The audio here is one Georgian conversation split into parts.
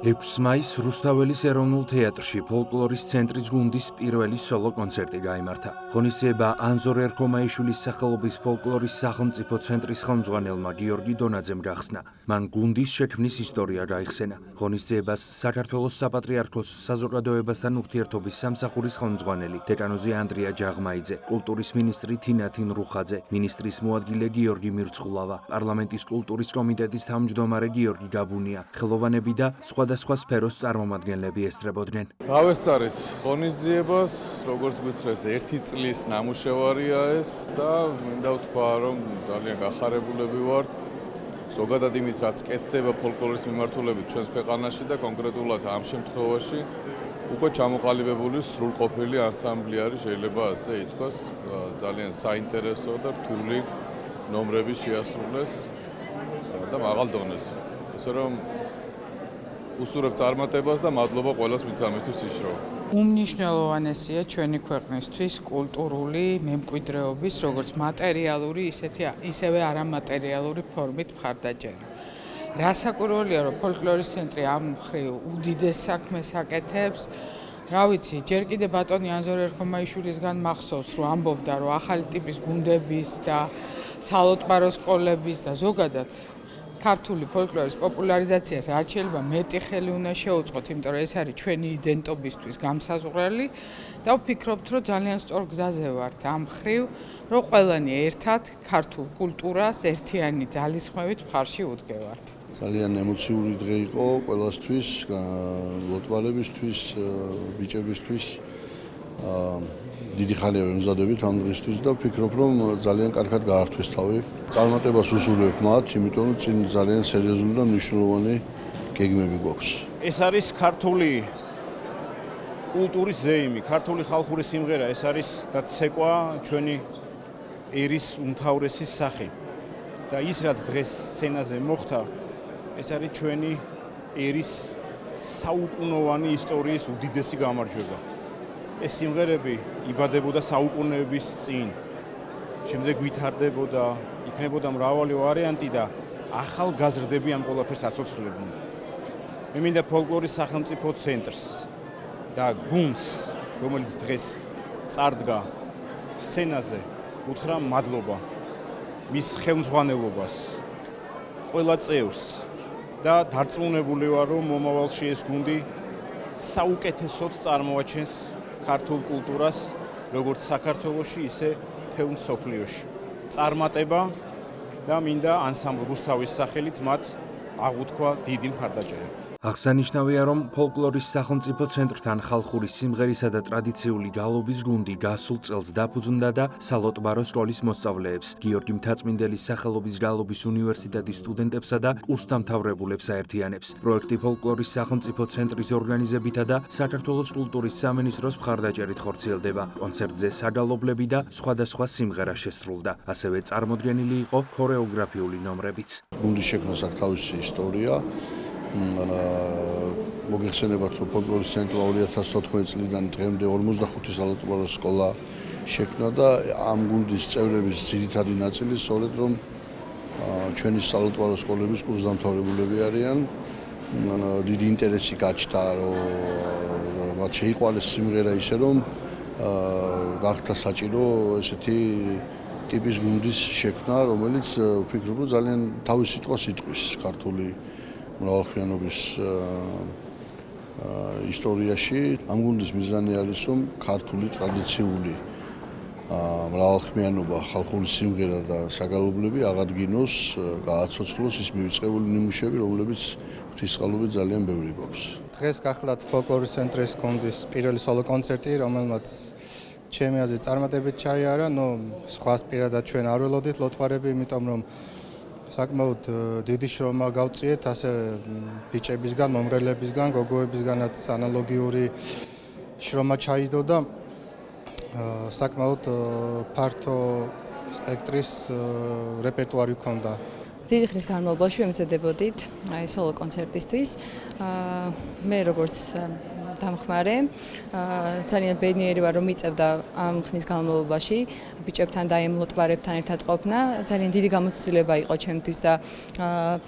6 მაისს რუსთაველის ეროვნულ თეატრში ფოლკლორის ცენტრის გუნდის პირველი სოლო კონცერტი გაიმართა. ღონისძიება ანზორ ერქომაიშვილის სახელობის ფოლკლორის სახელმწიფო ცენტრის ხელმძღვანელმა გიორგი დონაძემ გახსნა. მან გუნდის შექმნის ისტორია გაიხსენა. ღონისძიებას საქართველოს საპატრიარქოს საზოგადოებასთან ურთიერთობის სამსახურის ხელმძღვანელი დეკანოზი ანდრია ჯაღმაიძე, კულტურის მინისტრი თინათინ რუხაძე, მინისტრის მოადგილე გიორგი მირცხულავა, პარლამენტის კულტურის კომიტეტის თავმჯდომარე გიორგი გაბუნია, ხელოვანები და სხვადასხვა სფეროს წარმომადგენლები ესწრებოდნენ. დავესწარით ღონისძიებას, როგორც გითხრეს, 1 წლის ნამუშევარია ეს და მინდა ვთქვა, რომ ძალიან გახარებულები ვართ. ზოგადად იმით, რაც კეთდება ფოლკლორის მიმართულებით ჩვენს ქვეყანაში და კონკრეტულად ამ შემთხვევაში უკვე ჩამოყალიბებული სრულყოფილი ანსამბლი არის, შეიძლება ასე ითქვას, ძალიან საინტერესო და რთული ნომრები შეასრულეს და მაღალ დონეზე. ესე რომ უსურებ წარმატებას და მადლობა ყველას, ვინც ამისთვის იშროვა. უმნიშვნელოვანესია ჩვენი ქვეყნისთვის კულტურული მემკვიდრეობის, როგორც მატერიალური, ისევე არამატერიალური ფორმით მხარდაჭერა. რასაკვირველია, რომ ფოლკლორის ცენტრი ამ მხრივ უდიდეს საქმეს აკეთებს. რა ვიცი, ჯერ კიდე ბატონი ანზორ ერქომაიშვილისგან მახსოვს, რომ ამბობდა, რომ ახალი ტიპის გუნდების და სალოტბარო სკოლების და ზოგადად ქართული ფოლკლორის პოპულარიზაციას რაც შეიძლება მეტი ხელი უნდა შეუწყოთ, იმიტომ რომ ეს არის ჩვენი იდენტობისთვის გამსაზღვრელი და ვფიქრობთ, რომ ძალიან სწორ გზაზე ვართ ამ მხრივ, რომ ყველანი ერთად ქართულ კულტურას ერთიანი ძალისხმევით მხარში უდგევართ. ძალიან ემოციური დღე იყო ყველასთვის, ლოტბარებისთვის, ბიჭებისთვის. დიდი ხანია ვემზადებით ამ დღისთვის და ვფიქრობ, რომ ძალიან კარგად გაართვეს თავი. წარმატებას უსურვებ მათ, იმიტომ რომ წინ ძალიან სერიოზული და მნიშვნელოვანი გეგმები გვაქვს. ეს არის ქართული კულტურის ზეიმი, ქართული ხალხური სიმღერა, ეს არის და ცეკვა ჩვენი ერის უმთავრესი სახე. და ის რაც დღეს სცენაზე მოხდა, ეს არის ჩვენი ერის საუკუნოვანი ისტორიის უდიდესი გამარჯვება. ეს სიმღერები იბადებოდა საუკუნეების წინ. შემდეგ ვითარდებოდა, იქნებოდა მრავალი ვარიანტი და ახალგაზრდები ამ ყველაფერს აცოცხლებდნენ. მე მინდა ფოლკლორის სახელმწიფო ცენტრს და გუნდს, რომელიც დღეს წარდგა სცენაზე, უთხრა მადლობა მის ხელმძღვანელობას, ყველა წევრს და დარწმუნებული ვარ, რომ მომავალში ეს გუნდი საუკეთესოდ წარმოაჩენს ქართულ კულტურას, როგორც საქართველოში, ისე მთელ მსოფლიოში. წარმატება და მინდა ანსამბლ რუსთავის სახელით მათ აღუთქვა დიდი მხარდაჭერა. აღსანიშნავია, რომ ფოლკლორის სახელმწიფო ცენტრთან ხალხური სიმღერისა და ტრადიციული გალობის გუნდი გასულ წელს დაფუძნდა და სალოტბარო სკოლის მოსწავლეებს, გიორგი მთაწმინდელის სახელობის გალობის უნივერსიტეტის სტუდენტებსა და კურსდამთავრებულებს აერთიანებს. პროექტი ფოლკლორის სახელმწიფო ცენტრის ორგანიზებითა და საქართველოს კულტურის სამინისტროს მხარდაჭერით ხორციელდება. კონცერტზე საგალობლები და სხვადასხვა სიმღერა შესრულდა. ასევე წარმოდგენილი იყო ქორეოგრაფიული ნომრებიც. გუნდის შექმნას აქვს თავისი ისტორია. მოგეხსენებათ, რომ ფოლკლორის ცენტრმა 2014 წლიდან დღემდე 45 სალოტბარო სკოლა შექმნა და ამ გუნდის წევრების ძირითადი ნაწილი სწორედ რომ ჩვენი სალოტბარო სკოლების კურსდამთავრებულები არიან. დიდი ინტერესი გაჩნდა, რომ მათ შეიყვანეს სიმღერა ისე, რომ გახდა საჭირო ესეთი ტიპის გუნდის შექმნა, რომელიც ვფიქრობ, რომ ძალიან თავის სიტყვას იტყვის ქართული მრავალხმიანობის ისტორიაში. ამ გუნდის მიზანი არის, რომ ქართული ტრადიციული მრავალხმიანობა, ხალხური სიმღერა და საგალობლები აღადგინოს, გააცოცხლოს ის მივიწყებული ნიმუშები, რომლებიც ღვთისმსხალობით ძალიან ბევრი გვაქვს. დღეს გახლავთ ფოლკლორის ცენტრის გუნდის პირველი სოლო კონცერტი, რომელმაც ჩემი აზრით წარმატებით ჩაიარა. სხვას პირადად ჩვენ არ ველოდით ლოტბარები, იმიტომ რომ საკმაოდ დიდი შრომა გავწიეთ, ასე ბიჭებისგან, მომღერლებისგან, გოგოებისგანაც ანალოგიური შრომა ჩაიდო და საკმაოდ ფართო სპექტრის რეპერტუარი ჰქონდა. დიდი ხნის განმავლობაში ვემზადებოდით სოლო კონცერტისთვის. მე როგორც დამხმარე. ძალიან ბედნიერი ვარ, რომ მიწევდა ამ ხნის განმავლობაში ბიჭებთან და იმ ლოტბარებთან ერთად ყოფნა. ძალიან დიდი გამოცდილება იყო ჩემთვის და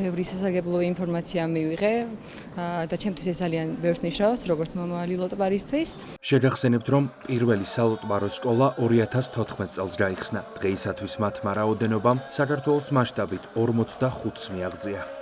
ბევრი სასარგებლო ინფორმაცია მივიღე და ჩემთვის ეს ძალიან ბევრს ნიშნავს, როგორც მომავალი ლოტბარისთვის. შეგახსენებთ, რომ პირველი სალოტბარო სკოლა 2014 წელს გაიხსნა. დღეისათვის მათმა რაოდენობამ საქართველოს მასშტაბით 45-ს მიაღწია.